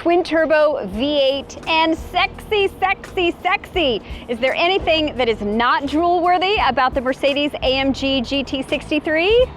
twin turbo V8 and sexy, sexy, sexy. Is there anything that is not drool worthy about the Mercedes-AMG GT63?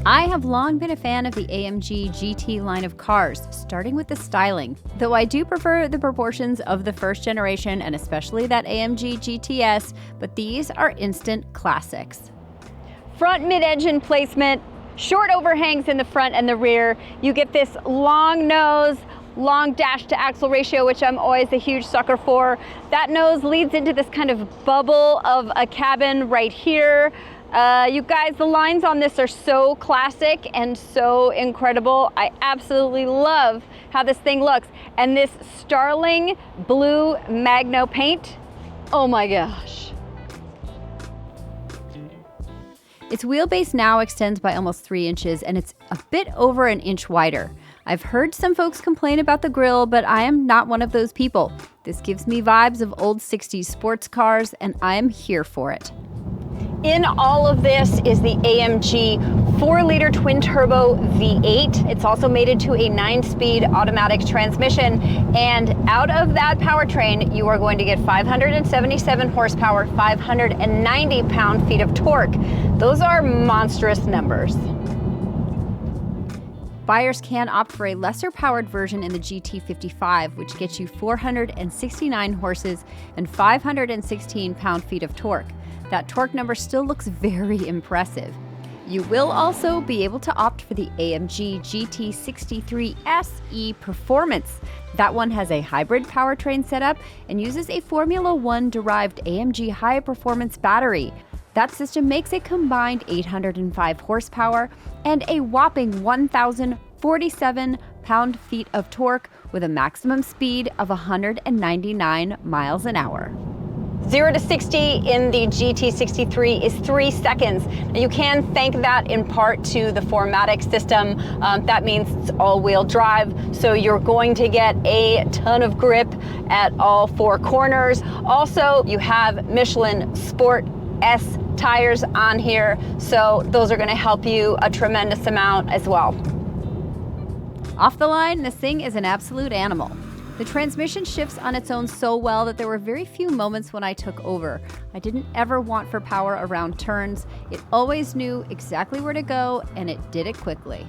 I have long been a fan of the AMG GT line of cars, starting with the styling, though I do prefer the proportions of the first generation and especially that AMG GTS, but these are instant classics. Front mid-engine placement, short overhangs in the front and the rear. You get this long nose, long dash to axle ratio, which I'm always a huge sucker for. That nose leads into this kind of bubble of a cabin right here. You guys, the lines on this are so classic and so incredible. I absolutely love how this thing looks. And this Starling blue Magno paint, oh my gosh. Its wheelbase now extends by almost 3 inches and it's a bit over an inch wider. I've heard some folks complain about the grille, but I am not one of those people. This gives me vibes of old 60s sports cars and I am here for it. In all of this is the AMG 4-liter twin-turbo V8. It's also mated to a 9-speed automatic transmission, and out of that powertrain, you are going to get 577 horsepower, 590 pound-feet of torque. Those are monstrous numbers. Buyers can opt for a lesser-powered version in the GT55, which gets you 469 horses and 516 pound-feet of torque. That torque number still looks very impressive. You will also be able to opt for the AMG GT63 SE Performance. That one has a hybrid powertrain setup and uses a Formula One derived AMG high performance battery. That system makes a combined 805 horsepower and a whopping 1,047 pound-feet of torque with a maximum speed of 199 miles an hour. 0 to 60 in the GT63 is 3 seconds. Now you can thank that in part to the 4MATIC system. That means it's all-wheel drive, so you're going to get a ton of grip at all 4 corners. Also, you have Michelin Sport S tires on here, so those are going to help you a tremendous amount as well. Off the line, this thing is an absolute animal. The transmission shifts on its own so well that there were very few moments when I took over. I didn't ever want for power around turns. It always knew exactly where to go, and it did it quickly.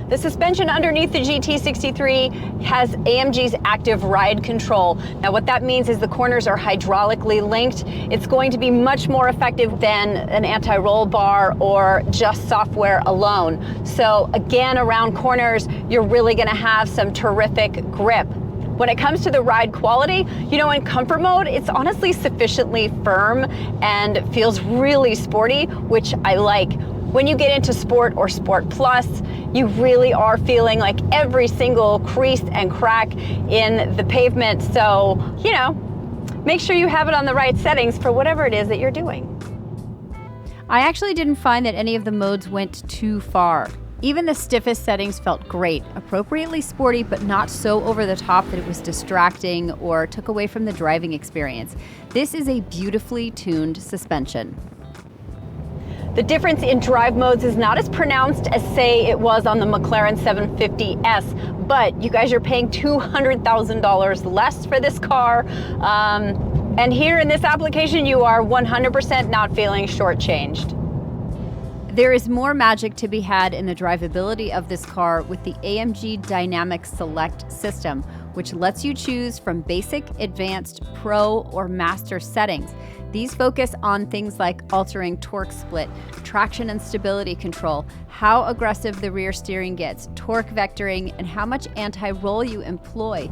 The suspension underneath the GT63 has AMG's active ride control. Now what that means is the corners are hydraulically linked. It's going to be much more effective than an anti-roll bar or just software alone. So again, around corners, you're really gonna have some terrific grip. When it comes to the ride quality, you know, in comfort mode, it's honestly sufficiently firm and feels really sporty, which I like. When you get into Sport or Sport Plus, you really are feeling like every single crease and crack in the pavement. So, you know, make sure you have it on the right settings for whatever it is that you're doing. I actually didn't find that any of the modes went too far. Even the stiffest settings felt great, appropriately sporty, but not so over the top that it was distracting or took away from the driving experience. This is a beautifully tuned suspension. The difference in drive modes is not as pronounced as, say, it was on the McLaren 750S, but you guys are paying $200,000 less for this car. And here in this application, you are 100% not feeling shortchanged. There is more magic to be had in the drivability of this car with the AMG Dynamic Select system, which lets you choose from basic, advanced, pro, or master settings. These focus on things like altering torque split, traction and stability control, how aggressive the rear steering gets, torque vectoring, and how much anti-roll you employ.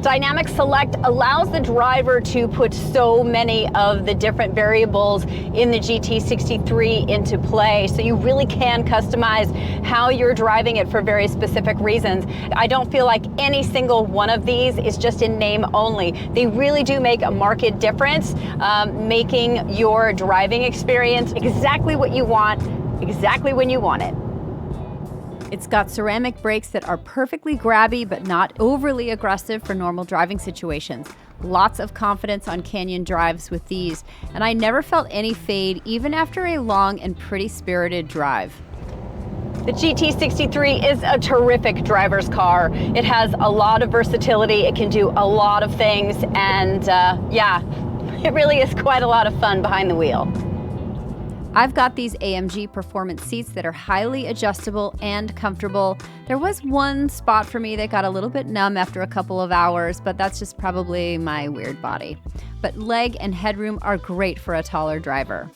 Dynamic Select allows the driver to put so many of the different variables in the GT63 into play, so you really can customize how you're driving it for very specific reasons. I don't feel like any single one of these is just in name only. They really do make a marked difference, making your driving experience exactly what you want, exactly when you want it. It's got ceramic brakes that are perfectly grabby but not overly aggressive for normal driving situations. Lots of confidence on canyon drives with these, and I never felt any fade even after a long and pretty spirited drive. The GT63 is a terrific driver's car. It has a lot of versatility. It can do a lot of things, and yeah, it really is quite a lot of fun behind the wheel. I've got these AMG performance seats that are highly adjustable and comfortable. There was one spot for me that got a little bit numb after a couple of hours, but that's just probably my weird body. But leg and headroom are great for a taller driver.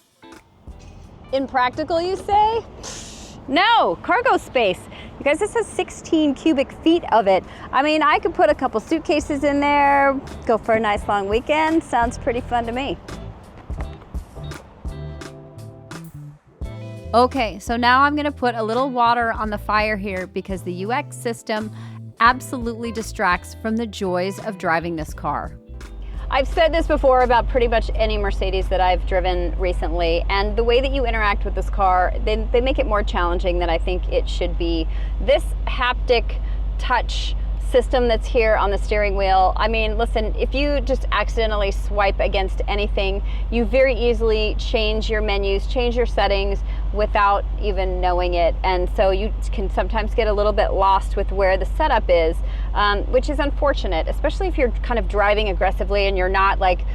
Impractical, you say? No, cargo space. You guys, this has 16 cubic feet of it. I mean, I could put a couple suitcases in there, go for a nice long weekend. Sounds pretty fun to me. Okay, so now I'm gonna put a little water on the fire here because the UX system absolutely distracts from the joys of driving this car. I've said this before about pretty much any Mercedes that I've driven recently, and the way that you interact with this car, they make it more challenging than I think it should be. This haptic touch system that's here on the steering wheel, I mean, listen, if you just accidentally swipe against anything, you very easily change your menus, change your settings without even knowing it. And so you can sometimes get a little bit lost with where the setup is, which is unfortunate, especially if you're kind of driving aggressively and you're not like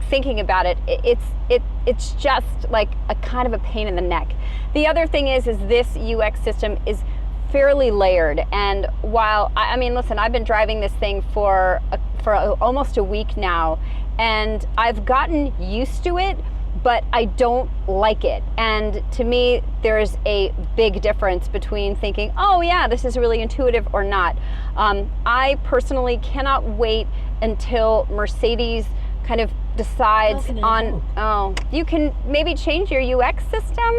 thinking about it. It's just like a kind of a pain in the neck. The other thing is this UX system is fairly layered, and while I mean, listen, I've been driving this thing for almost a week now, and I've gotten used to it, but I don't like it. And to me, there's a big difference between thinking, oh yeah, this is really intuitive, or not. I personally cannot wait until Mercedes kind of decides on, oh, you can maybe change your UX system.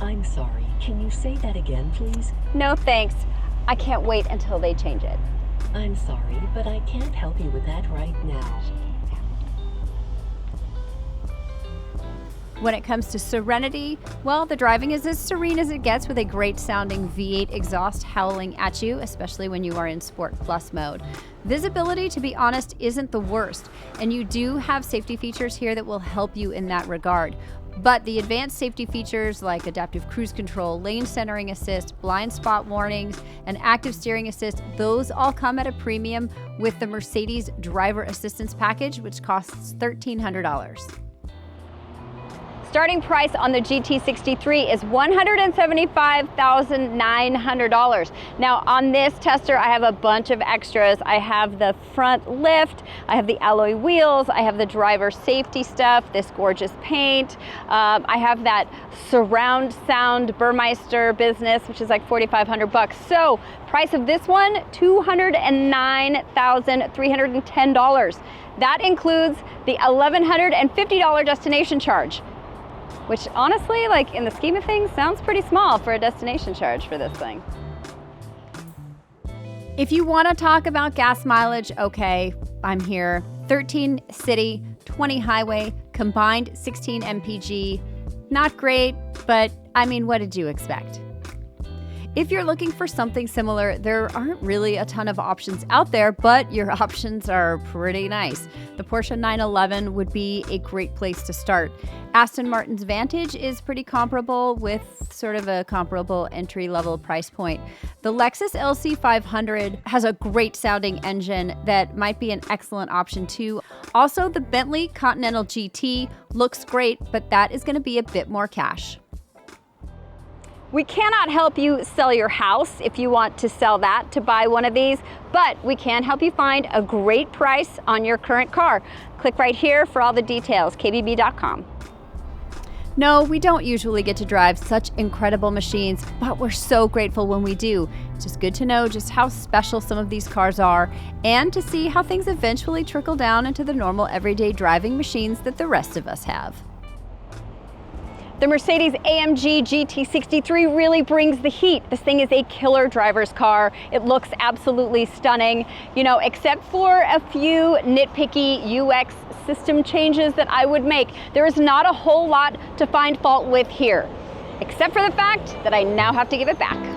I'm sorry, can you say that again, please? No thanks. I can't wait until they change it. I'm sorry, but I can't help you with that right now. When it comes to serenity, well, the driving is as serene as it gets with a great sounding V8 exhaust howling at you, especially when you are in Sport Plus mode. Visibility, to be honest, isn't the worst, and you do have safety features here that will help you in that regard. But the advanced safety features like adaptive cruise control, lane centering assist, blind spot warnings, and active steering assist, those all come at a premium with the Mercedes Driver Assistance Package, which costs $1,300. Starting price on the GT63 is $175,900. Now on this tester, I have a bunch of extras. I have the front lift, I have the alloy wheels, I have the driver safety stuff, this gorgeous paint. I have that surround sound Burmeister business, which is like $4,500. So price of this one, $209,310. That includes the $1,150 destination charge, which honestly, like in the scheme of things, sounds pretty small for a destination charge for this thing. If you want to talk about gas mileage, okay, I'm here. 13 city, 20 highway, combined 16 mpg. Not great, but I mean, what did you expect? If you're looking for something similar, there aren't really a ton of options out there, but your options are pretty nice. The Porsche 911 would be a great place to start. Aston Martin's Vantage is pretty comparable with sort of a comparable entry-level price point. The Lexus LC500 has a great sounding engine that might be an excellent option too. Also, the Bentley Continental GT looks great, but that is going to be a bit more cash. We cannot help you sell your house if you want to sell that to buy one of these, but we can help you find a great price on your current car. Click right here for all the details, kbb.com. No, we don't usually get to drive such incredible machines, but we're so grateful when we do. It's just good to know just how special some of these cars are and to see how things eventually trickle down into the normal everyday driving machines that the rest of us have. The Mercedes-AMG GT63 really brings the heat. This thing is a killer driver's car. It looks absolutely stunning, you know, except for a few nitpicky UX system changes that I would make. There is not a whole lot to find fault with here, except for the fact that I now have to give it back.